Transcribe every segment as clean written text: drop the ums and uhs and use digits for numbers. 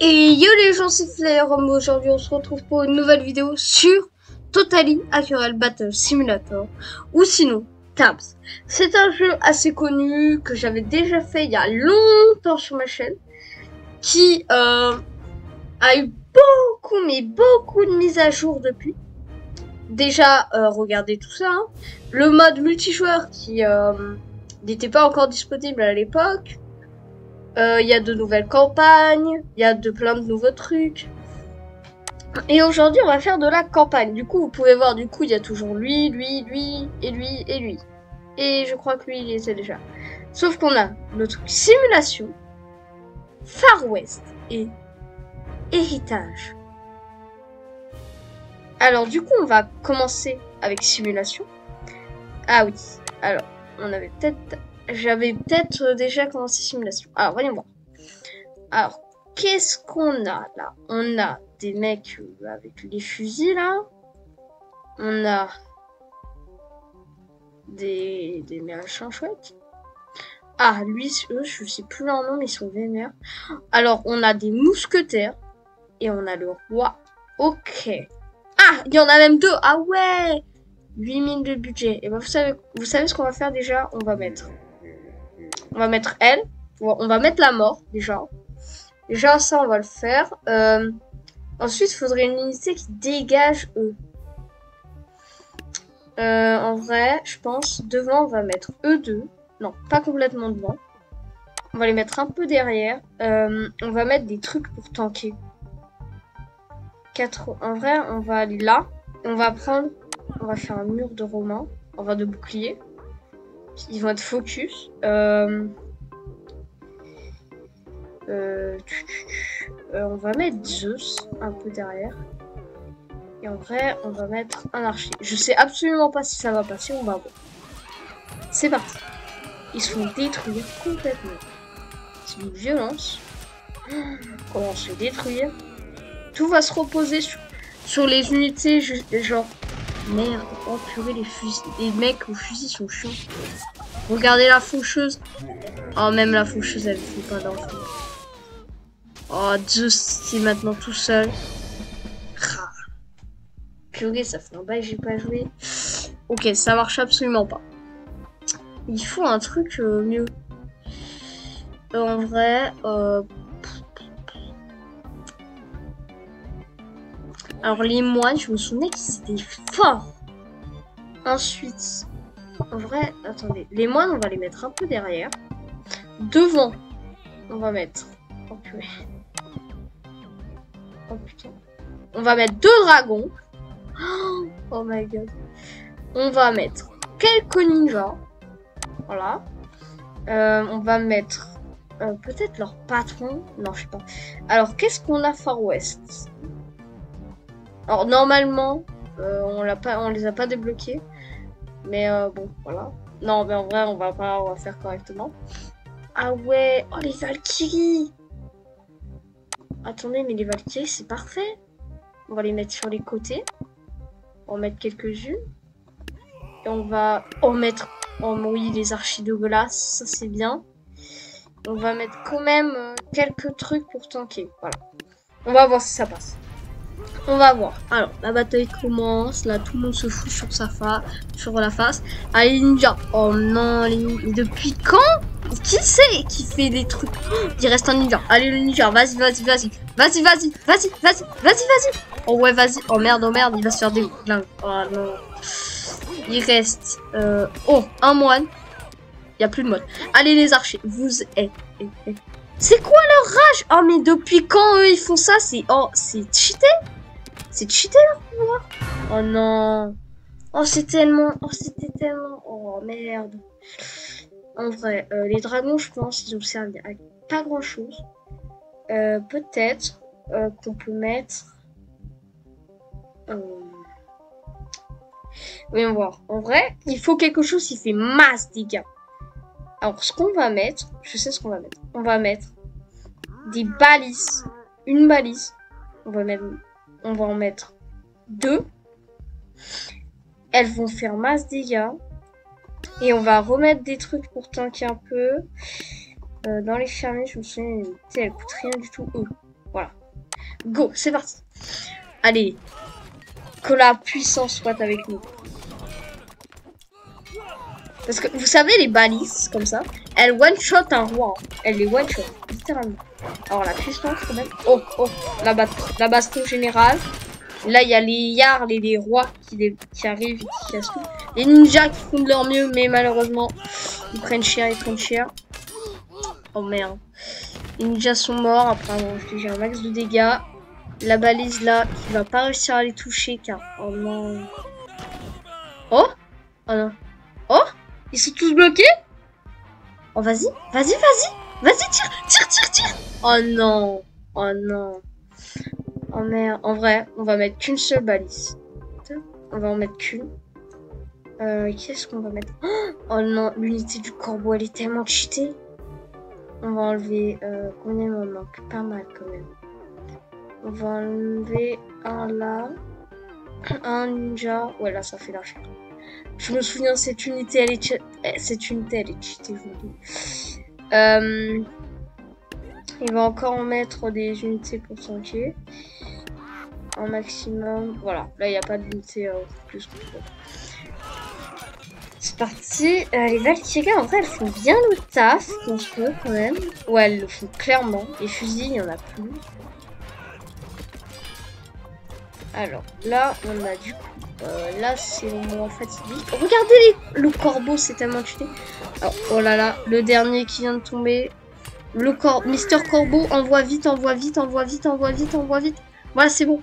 Et yo les gens, c'est Flair. Aujourd'hui on se retrouve pour une nouvelle vidéo sur Totally Accurate Battle Simulator ou sinon Tabs. C'est un jeu assez connu que j'avais déjà fait il y a longtemps sur ma chaîne qui a eu beaucoup de mises à jour depuis. Déjà regardez tout ça, hein. Le mode multijoueur qui n'était pas encore disponible à l'époque. Il y a de nouvelles campagnes, il y a plein de nouveaux trucs. Et aujourd'hui, on va faire de la campagne. Du coup, vous pouvez voir, du coup, il y a toujours lui, et lui. Et je crois que lui, il y était déjà. Sauf qu'on a notre simulation, Far West et héritage. Alors, du coup, on va commencer avec simulation. Ah oui, alors, j'avais peut-être déjà commencé simulation. Alors, voyons voir. Alors, qu'est-ce qu'on a là? On a des mecs avec les fusils là. On a des machins chouettes. Ah, lui, eux, je sais plus leur nom, mais ils sont vénères. Alors, on a des mousquetaires. Et on a le roi. Ok. Ah, il y en a même deux. Ah ouais, 8000 de budget. Et ben, vous savez ce qu'on va faire déjà? On va mettre elle. On va mettre la mort, déjà. Déjà, ça, on va le faire. Ensuite, il faudrait une unité qui dégage eux. En vrai, je pense, devant, on va mettre eux deux. Non, pas complètement devant. On va les mettre un peu derrière. On va mettre des trucs pour tanker. En vrai, on va aller là. On va faire un mur de romains. Enfin, de boucliers. Ils vont être focus. On va mettre Zeus un peu derrière. Et en vrai, on va mettre un archer. Je sais absolument pas si ça va passer, on va voir. C'est parti. Ils se font détruire complètement. C'est une violence. Comment se détruire? Tout va se reposer sur les unités, genre... Merde, oh purée, les fusils. Les mecs aux fusils sont chiants. Regardez la faucheuse. Oh, même la faucheuse, elle fait pas d'enfant. Oh, Zeus, qui est maintenant tout seul. Ah. Purée, ça fait un bail que j'ai pas joué. Ok, ça marche absolument pas. Il faut un truc mieux. En vrai, alors les moines, je me souvenais qu'ils étaient forts. Ensuite, en vrai, attendez, les moines, on va les mettre un peu derrière. Devant, on va mettre... Oh purée. Oh putain. On va mettre deux dragons. Oh my god. On va mettre quelques ninjas. Voilà. On va mettre peut-être leur patron. Non, je sais pas. Alors, qu'est-ce qu'on a Far West? Alors, normalement, on les a pas débloqués. Mais bon, voilà. Non, mais en vrai, on va faire correctement. Ah ouais. Oh, les Valkyries. Attendez, mais les Valkyries, c'est parfait. On va les mettre sur les côtés. On va mettre quelques-unes. Et on va en mettre... Oh oui, les archers de glace, ça c'est bien. On va mettre quand même quelques trucs pour tanker. Voilà. On va voir si ça passe. On va voir. Alors, la bataille commence. Là, tout le monde se fout sur la face. Allez, les ninjas. Oh non, mais depuis quand? Qui c'est qui fait des trucs? Il reste un ninja. Allez, le ninja. Vas-y. Oh ouais, vas-y. Oh merde, il va se faire des... Oh non. Il reste... Oh, un moine. Il n'y a plus de moine. Allez, les archers. Vous êtes... C'est quoi leur rage? Oh, mais depuis quand eux, ils font ça? Oh, c'est cheaté? C'est cheaté, leur pouvoir? Oh non. Oh, c'était tellement... Oh, merde. En vrai, les dragons, je pense, ils ont servi à pas grand-chose. Peut-être qu'on peut mettre... Voyons voir. En vrai, il faut quelque chose qui fait masse dégâts. Alors, ce qu'on va mettre... Je sais ce qu'on va mettre. On va mettre des balises. Une balise. On va en mettre deux. Elles vont faire masse dégâts. Et on va remettre des trucs pour tanker un peu. Dans les fermiers, je me souviens, elle coûte rien du tout. Voilà. Go, c'est parti. Allez. Que la puissance soit avec nous. Parce que vous savez, les balises, comme ça, elles one-shot un roi. Elles les one-shot, littéralement. Alors la puissance, quand même. Oh, oh, la baston générale. Là, il y a les Jarls et les rois qui arrivent et qui cassent tout. Les ninjas qui font de leur mieux, mais malheureusement, ils prennent cher, Oh merde. Les ninjas sont morts. Après, j'ai un max de dégâts. La balise là, qui va pas réussir à les toucher car... Oh non. Oh. Oh non. Oh. Ils sont tous bloqués. Oh vas-y. Vas-y, tire. Oh non. Oh non. Oh merde. En vrai, on va mettre qu'une seule balise. On va en mettre qu'une. Qu'est-ce qu'on va mettre? Oh non, l'unité du corbeau, elle est tellement cheatée. On va enlever... combien il m'en manque? Pas mal quand même. On va enlever un là. Un ninja. Ouais, là, ça fait l'argent. Je me souviens, cette unité, elle est cheatée, je vous le dis. Il va encore en mettre des unités pour tanker. Un maximum. Voilà, là, il n'y a pas d'unité plus que ça. C'est parti. Les Valkyries, en vrai, elles font bien le taf, qu'on se peut quand même. Ouais, elles le font clairement. Les fusils, il n'y en a plus. Alors, là, on a du coup... là, c'est le moment fatidique. Regardez le corbeau, c'est tellement tué. Oh là là, le dernier qui vient de tomber. Mister Corbeau, envoie vite. Voilà, c'est bon.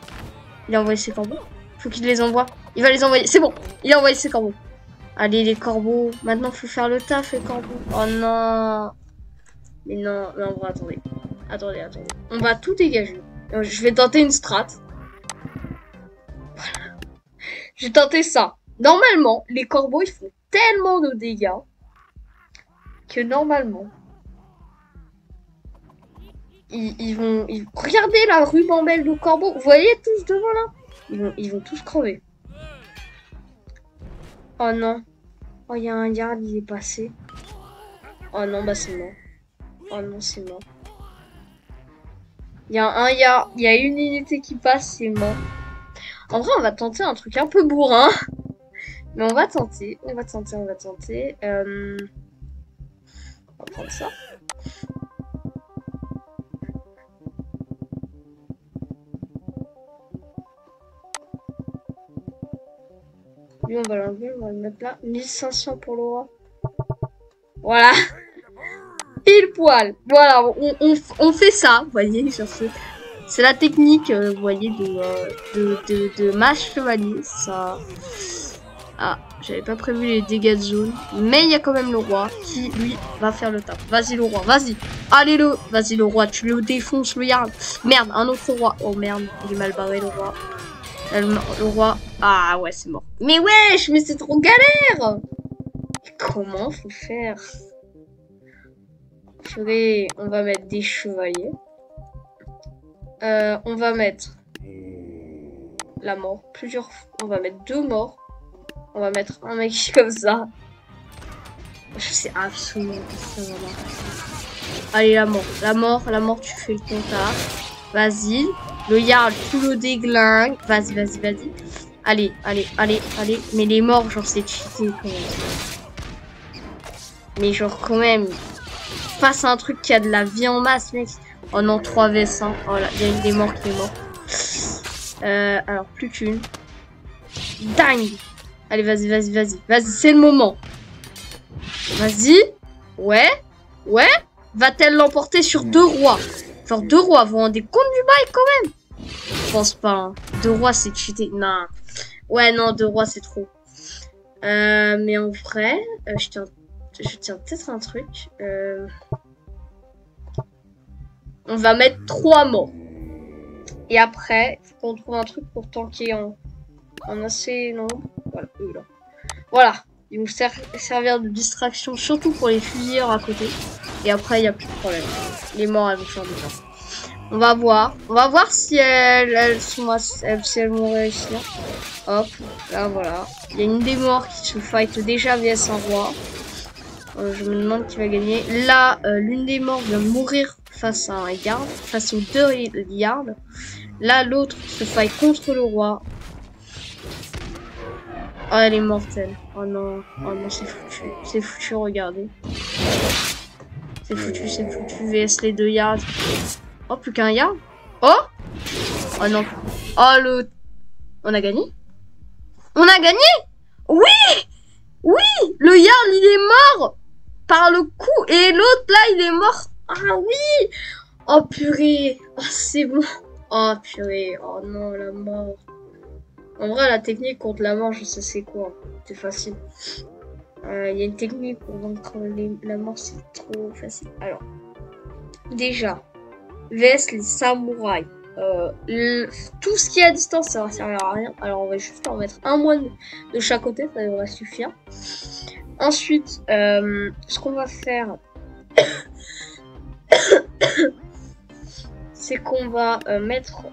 Il a envoyé ses corbeaux. Faut qu'il les envoie. Il va les envoyer. C'est bon. Il a envoyé ses corbeaux. Allez, les corbeaux. Maintenant, faut faire le taf, les corbeaux. Oh non. Mais non, mais en vrai, attendez. On va tout dégager. Je vais tenter une strat. Voilà. Je vais tenter ça. Normalement, les corbeaux, ils font tellement de dégâts que normalement, ils vont... Regardez la rubambelle de corbeau. Vous voyez tous devant là? Ils vont tous crever. Oh non. Oh, il y a un yard, il est passé. Oh non, bah c'est mort. Oh non, c'est mort. Il y a un yard, il y a une unité qui passe, c'est mort. En vrai, on va tenter un truc un peu bourrin. Mais on va tenter. On va tenter. On va prendre ça. Lui, on va l'enlever. On va le mettre là. 1500 pour le roi. Voilà. Pile poil. Voilà. On fait ça. Vous voyez, c'est la technique, vous voyez, de match chevalier. Ça... Ah, j'avais pas prévu les dégâts de zone. Mais il y a quand même le roi qui, lui, va faire le taf. Vas-y, le roi, vas-y. Allez, vas-y, le roi, tu le défonces, le yard. Merde, un autre roi. Oh merde, il est mal barré, le roi. Le roi. Ah ouais, c'est mort. Mais wesh, mais c'est trop galère. Comment faut faire? On va mettre des chevaliers. On va mettre la mort. On va mettre 2 morts. On va mettre un mec comme ça. Je sais absolument pas ça va marcher. Allez, la mort, tu fais le comptable. Vas-y. Le yard, tu le déglingues. Vas-y. Allez. Mais les morts, genre, c'est cheaté quand même. Mais genre, quand même. Face à un truc qui a de la vie en masse, mec. Oh non, 3v100. Oh là, il y a une des morts qui est morte. Alors, plus qu'une. Dingue. Allez, vas-y, c'est le moment. Vas-y. Ouais. Va-t-elle l'emporter sur 2 rois? Genre 2 rois, vous vous rendez compte du bail quand même? Je pense pas. Hein. 2 rois, c'est cheaté. Non. Ouais, non, 2 rois, c'est trop. Mais en vrai, je tiens peut-être un truc. On va mettre 3 morts. Et après, il faut qu'on trouve un truc pour tanker en assez nombre. Voilà, eux là. Voilà. Ils vont servir de distraction, surtout pour les fusilleurs à côté. Et après, il n'y a plus de problème. Les morts, elles vont faire du temps. On va voir si elles vont réussir. Hop, là voilà. Il y a une des morts qui se fight déjà vs un roi. Je me demande qui va gagner. Là, l'une des morts vient de mourir face à un garde, face aux deux gardes. Là, l'autre se fight contre le roi. Oh, elle est mortelle. Oh non, c'est foutu. C'est foutu, regardez. C'est foutu. VS les deux yards. Oh, plus qu'un yard. Oh! Oh non. Oh, le... On a gagné? On a gagné? Oui! Oui! Le yard, il est mort! Par le coup. Et l'autre, là, il est mort. Ah oui! Oh, purée. Oh, c'est bon. Oh, purée. Oh non, la mort. En vrai, la technique contre la mort, je sais c'est quoi. C'est facile. Il y a une technique pour vaincre la mort, c'est trop facile. Alors, déjà, VS les samouraïs. Tout ce qui est à distance, ça va servir à rien. Alors, on va juste leur mettre un moine de chaque côté, ça devrait suffire. Ensuite, ce qu'on va faire, c'est qu'on va mettre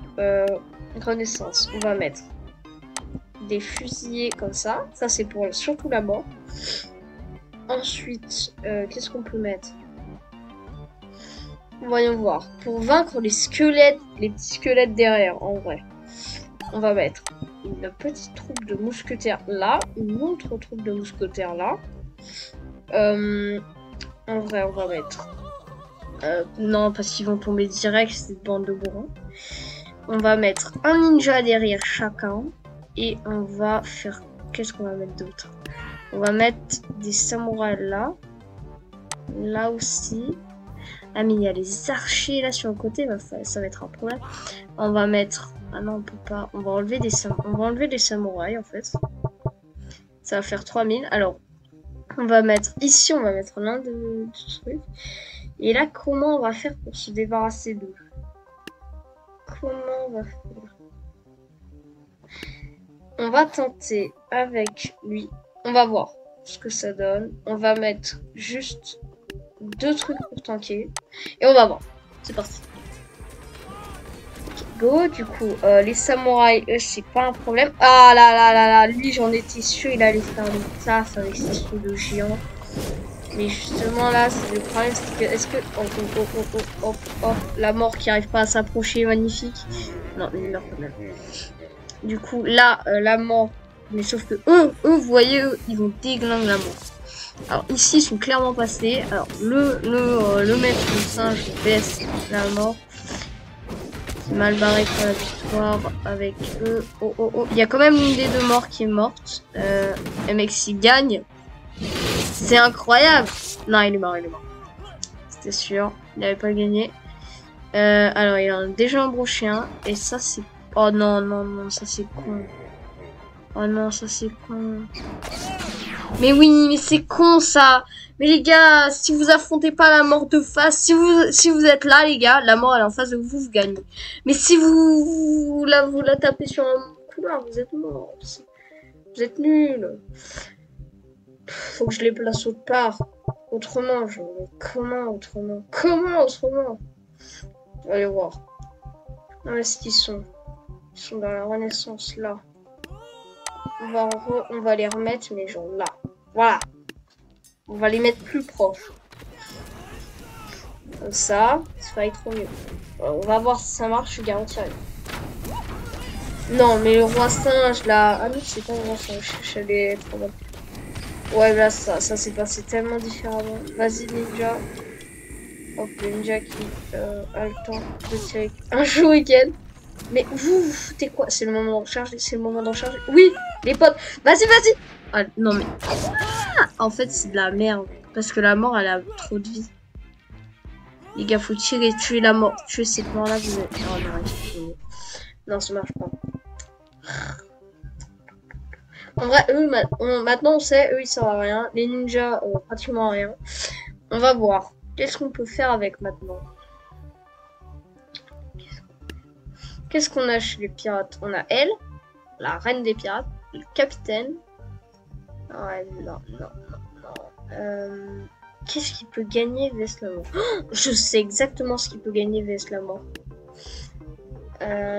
Renaissance. On va mettre des fusillés comme ça. Ça, c'est pour surtout la mort. Ensuite, qu'est-ce qu'on peut mettre? Voyons voir. Pour vaincre les squelettes, les petits squelettes derrière, en vrai, on va mettre une petite troupe de mousquetaires là, une autre troupe de mousquetaires là. En vrai, on va mettre... non, parce qu'ils vont tomber direct, cette bande de bourrins. On va mettre un ninja derrière chacun. Et on va faire... Qu'est-ce qu'on va mettre d'autre? On va mettre des samouraïs là. Là aussi. Ah mais il y a les archers là sur le côté, ça va être un problème. On va mettre... Ah non, on peut pas. On va enlever les samouraïs en fait. Ça va faire 3000. Alors, on va mettre... Ici, on va mettre l'un de trucs. Et là, comment on va faire pour se débarrasser d'eux? Comment on va faire? On va tenter avec lui. On va voir ce que ça donne. On va mettre juste 2 trucs pour tanker. Et on va voir. C'est parti. Okay, go. Du coup, les samouraïs, eux, c'est pas un problème. Ah là là là là. Lui, j'en étais sûr, il allait faire le taf avec ses sauts de géant. Mais justement, là, c'est le problème. C'est que, est-ce que... Oh, la mort qui arrive pas à s'approcher, magnifique. Non, il meurt quand même. Du coup, là, la mort, mais sauf que eux, vous voyez, eux, ils vont déglinguer la mort. Alors, ici, ils sont clairement passés. Alors, le maître du singe baisse la mort. C'est mal barré pour la victoire avec eux. Oh. Il y a quand même une des deux morts qui est morte. MXI gagne. C'est incroyable. Non, il est mort. C'était sûr. Il n'avait pas gagné. Alors, il a déjà embauché un. Et ça, c'est... Oh non, ça c'est con. Oh non, ça c'est con. Mais oui, mais c'est con ça. Mais les gars, si vous affrontez pas la mort de face, si vous êtes là les gars, la mort elle est en face de vous, vous gagnez. Mais si vous la tapez sur un couloir, vous êtes mort. Vous êtes nuls. Faut que je les place autre part. Autrement, comment autrement? Allez voir. Où est-ce qu'ils sont? Ils sont dans la Renaissance, là. On va les remettre, mais genre là. Voilà. On va les mettre plus proches. Comme ça va être trop mieux. On va voir si ça marche, je garantis rien. Non, mais le roi singe, là... Ah non, c'est pas le roi singe, je l'ai trop mal. Ouais, là, ça s'est passé tellement différemment. Vas-y, ninja. Hop, le ninja qui a le temps de tirer un shuriken. Mais vous foutez quoi? C'est le moment d'en recharger, Oui, les potes, vas-y. Ah, non mais... Ah, en fait, c'est de la merde. Parce que la mort, elle a trop de vie. Les gars, faut tuer la mort. Tuer cette mort-là, vous êtes... Oh, non, ça marche pas. En vrai, eux, maintenant, on sait, eux, ils servent à rien. Les ninjas, pratiquement à rien. On va voir. Qu'est-ce qu'on peut faire avec maintenant? Qu'est-ce qu'on a chez les pirates? On a elle, la reine des pirates, le capitaine. Ouais, non. Qu'est-ce qu'il peut gagner vs la mort? Oh, je sais exactement ce qu'il peut gagner vs la mort.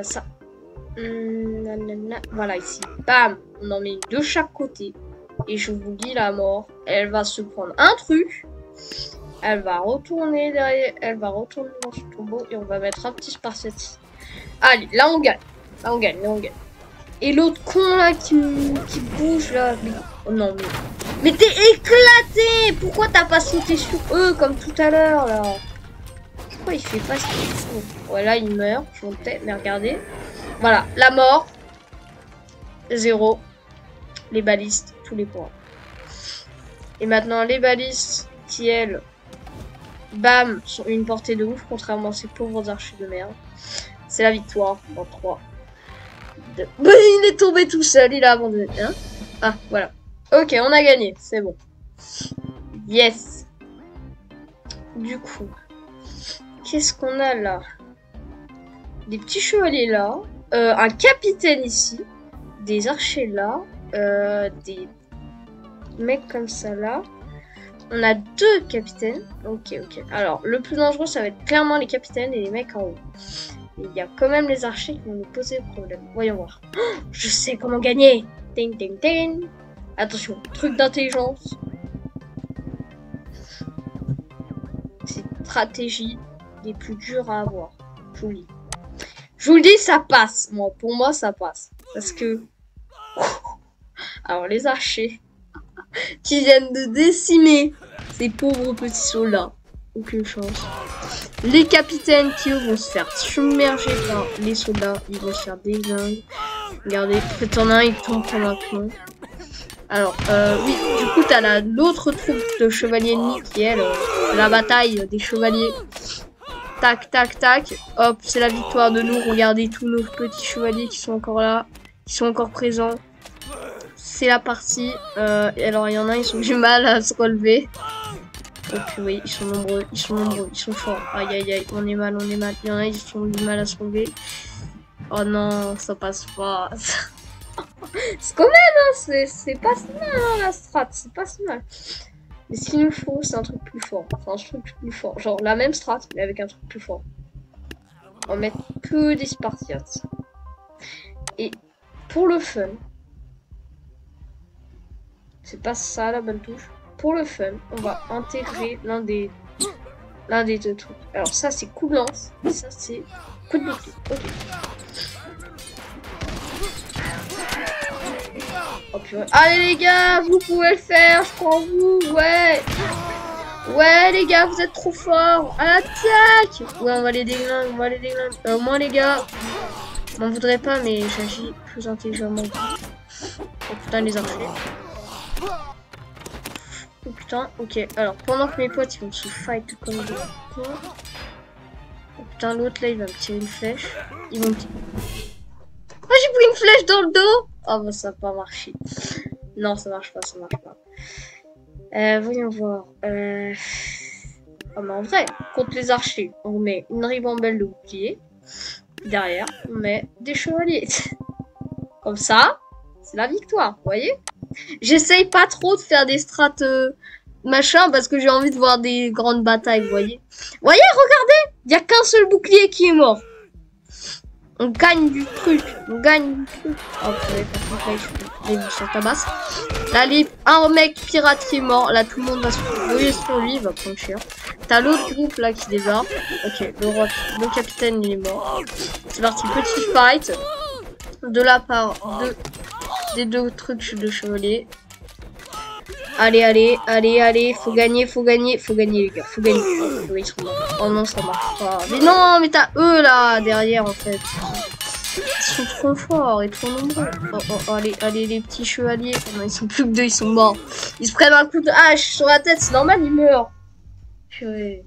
Ça. Voilà, ici. Bam! On en met de chaque côté. Et je vous dis la mort. Elle va se prendre un truc. Elle va retourner derrière. Elle va retourner dans ce tombeau. Et on va mettre un petit Spartiate. Allez, là on gagne. Là on gagne, là on gagne. Et l'autre con là qui bouge là. Mais... Oh non mais t'es éclaté. Pourquoi t'as pas sauté sur eux comme tout à l'heure là? Pourquoi il fait pas ce qu'il faut? Voilà, il meurt. Je m'en tais, mais regardez. Voilà, la mort. 0. Les balistes, tous les points. Et maintenant, les balistes qui, elles, bam, sont une portée de ouf, contrairement à ces pauvres archers de merde. C'est la victoire dans 3. 2. Il est tombé tout seul, il a abandonné. Hein, ah, voilà. Ok, on a gagné, c'est bon. Yes. Du coup, qu'est-ce qu'on a là? Des petits chevaliers là. Un capitaine ici. Des archers là. Des mecs comme ça là. On a 2 capitaines. Ok. Alors, le plus dangereux, ça va être clairement les capitaines et les mecs en haut. Il y a quand même les archers qui vont nous poser problème. Voyons voir. Oh, je sais comment gagner. Ting, ting, ting. Attention, truc d'intelligence. C'est stratégie les plus dures à avoir. Je vous le dis. Je vous le dis, ça passe. Moi, pour moi, ça passe. Parce que... Alors, les archers qui viennent de décimer ces pauvres petits soldats. Aucune chance. Les capitaines qui, eux, vont se faire submerger par les soldats. Ils vont se faire déglinguer. Regardez, peut-être en a un, il tombe comme un plomb. Alors, oui, du coup, t'as l'autre troupe de chevaliers ennemis qui est la bataille des chevaliers. Tac, tac, tac. Hop, c'est la victoire de nous. Regardez tous nos petits chevaliers qui sont encore là. Qui sont encore présents. C'est la partie. Alors, il y en a, ils ont du mal à se relever. Donc, oui, ils sont nombreux. Ils sont forts. Aïe, aïe, aïe. On est mal. Il y en a, ils ont du mal à se relever. Oh non, ça passe pas. C'est quand même, hein, c'est pas si mal, hein, la strat. C'est pas si mal. Mais ce qu'il nous faut, c'est un truc plus fort. Enfin, un truc plus fort. Genre la même strat, mais avec un truc plus fort. On va mettre que des Spartiates. Et pour le fun, c'est pas ça la bonne touche. Pour le fun, on va intégrer l'un des 2 trucs. Alors ça, c'est coup de lance. Et ça, c'est coup de bouclier. Ok. Oh, purée. Allez les gars, vous pouvez le faire, je crois en vous, ouais. Ouais les gars, vous êtes trop forts. À l'attaque. Ouais, on va les déglinguer, au moins les gars, m'en voudrais pas, mais j'agis plus intelligemment. Oh putain, les archers. Oh putain, ok. Alors, pendant que mes potes, ils vont se fight comme des cons. Oh putain, l'autre là, il va me tirer une flèche. Ils vont me tirer... Oh, j'ai pris une flèche dans le dos. Oh, bah, ça n'a pas marché. Non, ça marche pas. Voyons voir. Oh, mais en vrai, contre les archers, on met une ribambelle de bouclier. Derrière, on met des chevaliers. Comme ça, c'est la victoire, vous voyez? J'essaye pas trop de faire des strats machin parce que j'ai envie de voir des grandes batailles, vous voyez? Voyez, regardez, il y a qu'un seul bouclier qui est mort. On gagne du truc. Oh, purée, ça tabasse. Là, un mec pirate qui est mort. Là, tout le monde va se trouver sur lui. Il va prendre cher. T'as l'autre groupe là qui débarque. Ok, le capitaine il est mort. C'est parti, petit fight. De la part des 2 trucs de chevalier. Allez, faut gagner les gars, faut gagner. Oh non, ça marche pas. Mais non, mais t'as eux là, derrière en fait. Ils sont trop forts et trop nombreux. Allez, les petits chevaliers. Oh non, ils sont plus que 2, ils sont morts. Ils se prennent un coup de hache sur la tête, c'est normal, ils meurent. Purée.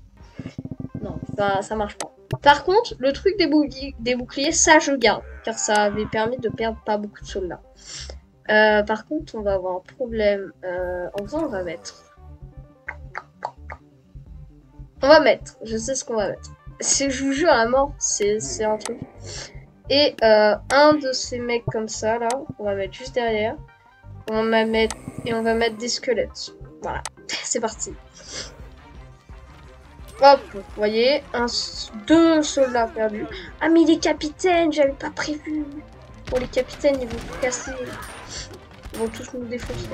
Non, ça marche pas. Par contre, le truc des boucliers, ça je garde. Car ça avait permis de perdre pas beaucoup de soldats. Par contre, on va avoir un problème. En faisant, on va mettre. Je sais ce qu'on va mettre. Je vous jure à la mort, c'est un truc. Et un de ces mecs comme ça, là, on va mettre juste derrière. On va mettre des squelettes. Voilà, c'est parti. Hop, vous voyez, 2 soldats perdus. Ah, mais les capitaines, j'avais pas prévu. Pour les capitaines, ils vont tout casser. Ils vont tous nous défoncer.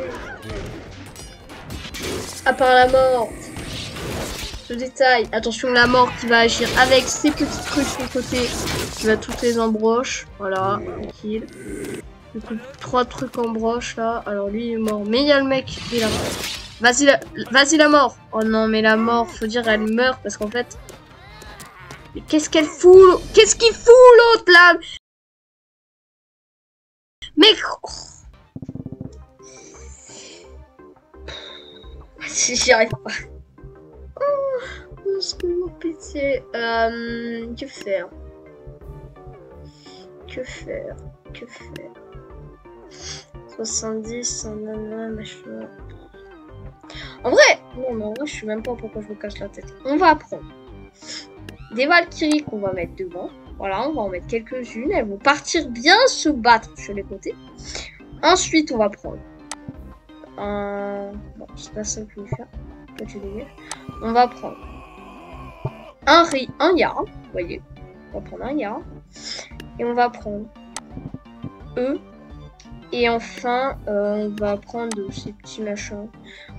À part la mort. Ce détail. Attention, la mort qui va agir avec ses petits trucs sur le côté. Qui va toutes les embroches. Voilà, tranquille. Du coup, 3 trucs en broche là. Alors lui il est mort. Mais il y a le mec, il est là. Vas-y la mort. Oh non, mais la mort, faut dire elle meurt parce qu'en fait. Mais qu'est-ce qu'elle fout? Qu'est-ce qu'il fout l'autre là? Mais si j'y arrive pas. Oh, secours, pitié. Que faire? Que faire? Que faire? 70, machin. En vrai, non, mais en vrai, je sais même pas pourquoi je me casse la tête. On va prendre des Valkyries qu'on va mettre devant. Voilà, on va en mettre quelques-unes. Elles vont partir bien se battre sur les côtés. Ensuite, on va prendre un... Bon, c'est pas ça que je vais faire. Toi, tu dégages. On va prendre un Yarn. Vous voyez, on va prendre un Yarn. Et on va prendre eux. Et enfin, on va prendre ces petits machins.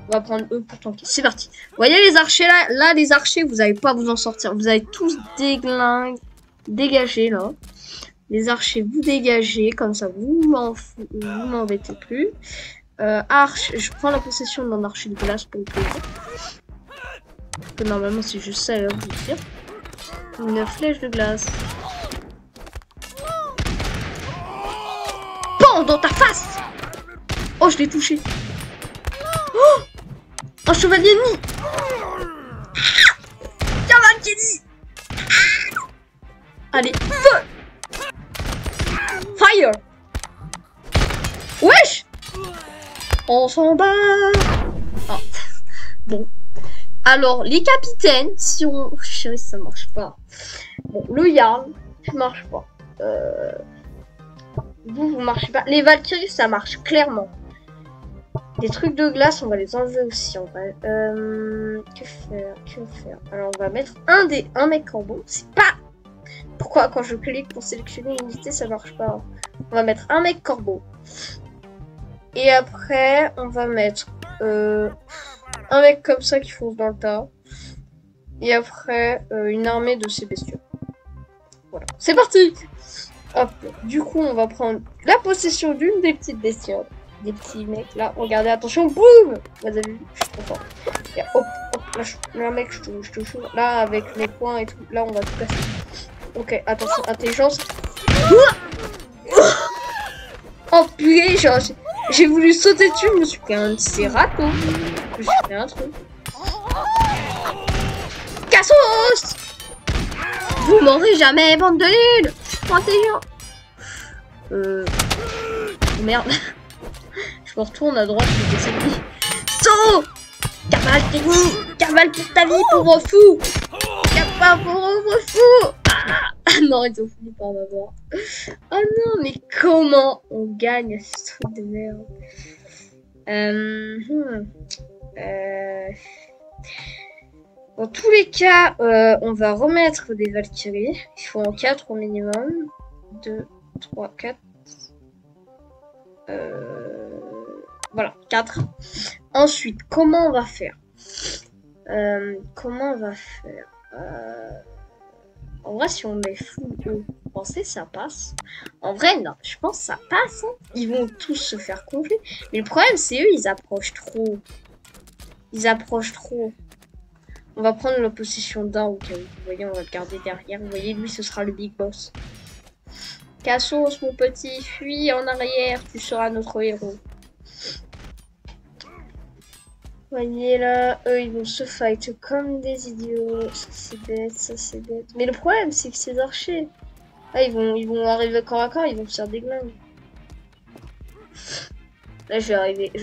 On va prendre eux pour tanker. C'est parti. Vous voyez les archers là? Là, les archers, vous n'allez pas vous en sortir. Vous allez tous dégager là. Les archers, vous dégagez. Comme ça, vous m'embêtez plus. Arche, je prends la possession d'un archer de glace pour le plaisir. Parce que normalement, c'est juste ça, vous dire. Une flèche de glace. Dans ta face! Oh, je l'ai touché. Oh, un chevalier ennemi. Cavalier. Allez, feu! Fire! Wesh! On s'en bat! Oh. Bon. Alors, les capitaines, si on... Chérie, ça marche pas. Bon, le Yarn, ça marche pas. Vous marchez pas. Les Valkyries, ça marche clairement. Les trucs de glace, on va les enlever aussi en vrai. Que faire? Alors on va mettre un mec corbeau. C'est pas... Pourquoi quand je clique pour sélectionner une unité, ça marche pas? On va mettre un mec corbeau. Et après, on va mettre un mec comme ça qui fonce dans le tas. Et après, une armée de ces bestioles. Voilà. C'est parti! Hop, du coup, on va prendre la possession d'une des petites bestioles. Des petits mecs, là, regardez, attention, boum! Vous avez vu? Je suis trop fort. Et hop, là, mec, je touche. Là, avec les points et tout, là, on va tout casser. Ok, attention, intelligence. Oh, purée, j'ai voulu sauter dessus, je me suis pris un de ces râteaux. Je me suis pris un truc. Cassos! Vous m'aurez jamais, bande de nuls! Intelligent. Merde. Je me retourne à droite, je vais essayer. Saut! Cavale pour ta vie, pauvre fou! Cavale, pauvre fou! Ah non, ils ont fini par m'avoir. Oh non, mais comment on gagne ce truc de merde? Dans tous les cas, on va remettre des Valkyries. Il faut en 4 au minimum. 2, 3, 4. Voilà, 4. Ensuite, comment on va faire? En vrai, si on met full E, vous pensez que ça passe? En vrai, non, je pense que ça passe. Hein. Ils vont tous se faire complet. Mais le problème, c'est eux, ils approchent trop. On va prendre la possession d'un au cas où. Vous voyez, on va le garder derrière. Vous voyez, lui, ce sera le big boss. Cassos, mon petit, fuis en arrière. Tu seras notre héros. Vous voyez là, eux, ils vont se fight comme des idiots. Ça, c'est bête, Mais le problème, c'est que ces archers, là, ils vont arriver corps à corps, ils vont se faire des glingues. Là, je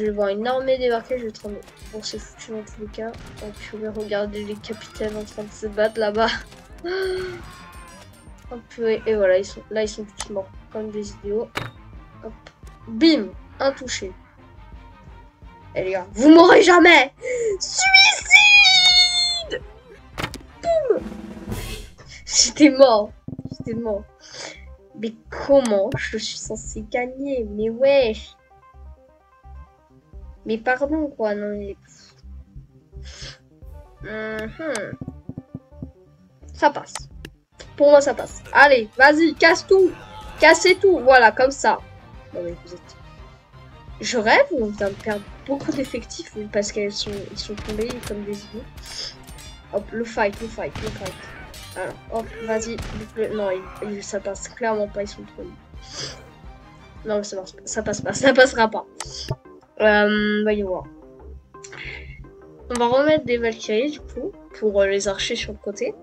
vais voir une armée débarquer, je vais trembler. Bon, c'est foutu dans tous les cas. Donc, je vais regarder les capitaines en train de se battre là-bas. Hop, et voilà, ils sont tous morts comme des idiots. Hop, bim, un touché. Et les gars, vous m'aurez jamais! Suicide! Boum! J'étais mort. Mais comment je suis censé gagner? Mais wesh! Mais pardon, quoi, non mais... Ça passe. Pour moi, ça passe. Allez, vas-y, casse tout. Cassez tout. Voilà, comme ça. Non mais vous êtes... Je rêve ou on vient de perdre beaucoup d'effectifs parce qu'ils sont tombés comme des idiots. Hop, le fight. Alors, hop, vas-y. Non, ça passe clairement pas, ils sont trop nuls. Non, ça passe pas, ça passera pas. Voyons voir. On va remettre des Valkyries du coup, pour les archers sur le côté.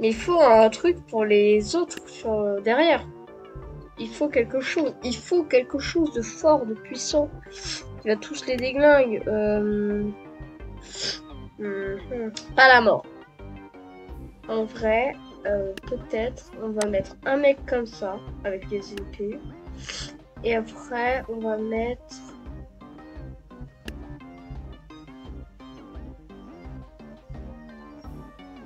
Mais il faut un truc pour les autres derrière. Il faut quelque chose. Il faut quelque chose de fort, de puissant. Qui va tous les déglinguer. Pas la mort. En vrai, peut-être on va mettre un mec comme ça, avec des épées. Et après, on va mettre...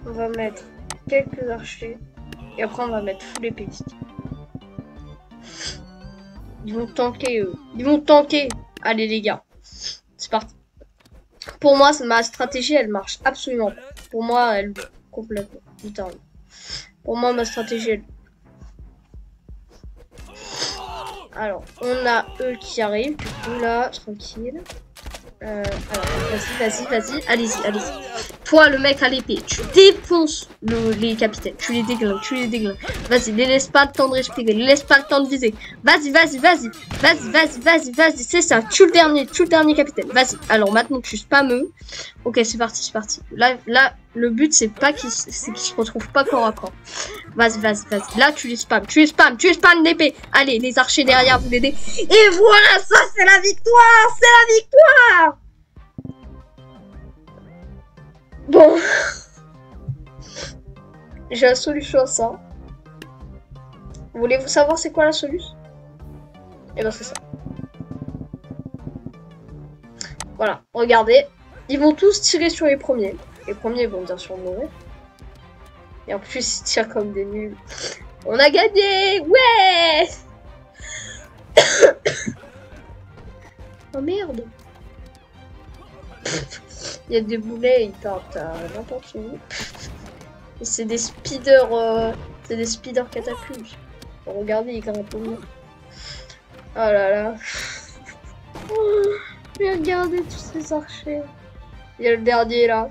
On va mettre quelques archers. Et après, on va mettre full épée. Ils vont tanker, eux. Ils vont tanker. Allez, les gars. C'est parti. Pour moi, ma stratégie, elle marche absolument pas. Pour moi, elle... Complètement. Littéralement. Pour moi, ma stratégie, elle... Alors, on a eux qui arrivent. Du coup, là, tranquille. Alors, vas-y. Allez-y. Toi, le mec à l'épée, tu défonces les capitaines. Tu les déglingues. Vas-y, les laisse pas le temps de respirer. Les laisse pas le temps de viser. Vas-y. C'est ça. Tue le dernier capitaine. Vas-y. Alors, maintenant, tu spammes eux. Ok, c'est parti. Là, le but, c'est pas qu'ils se retrouvent pas corps à corps. Vas-y. Là, tu les spams l'épée. Allez, les archers derrière, vous l'aidez. Et voilà, ça, c'est la victoire. Bon. J'ai la solution à ça. Voulez-vous savoir c'est quoi la solution? Eh ben, c'est ça. Voilà, regardez. Ils vont tous tirer sur les premiers. Les premiers vont bien sûr mourir. Et en plus, ils tirent comme des nuls. On a gagné! Ouais! Oh merde! Il y a des boulets, ils partent à n'importe où. Et c'est des speeders catapultes. Regardez, ils grimpent au mur. Oh là là. Oh, mais regardez tous ces archers. Il y a le dernier là.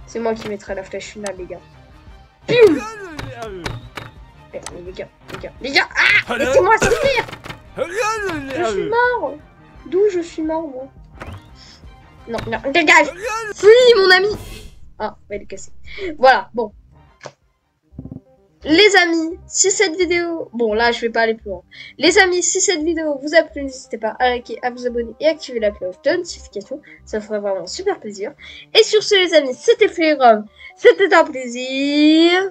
C'est moi qui mettrai la flèche finale, les gars. Pium! Les gars, ah! Laissez-moi sortir! Je suis mort! D'où je suis mort, moi? Non, dégage! Fuis, mon ami! Ah, il est cassé. Voilà, bon. Les amis, si cette vidéo... Bon, là, je vais pas aller plus loin. Les amis, si cette vidéo vous a plu, n'hésitez pas à liker, à vous abonner et activer la cloche de notification. Ça ferait vraiment super plaisir. Et sur ce, les amis, c'était Fairy Rome. C'était un plaisir.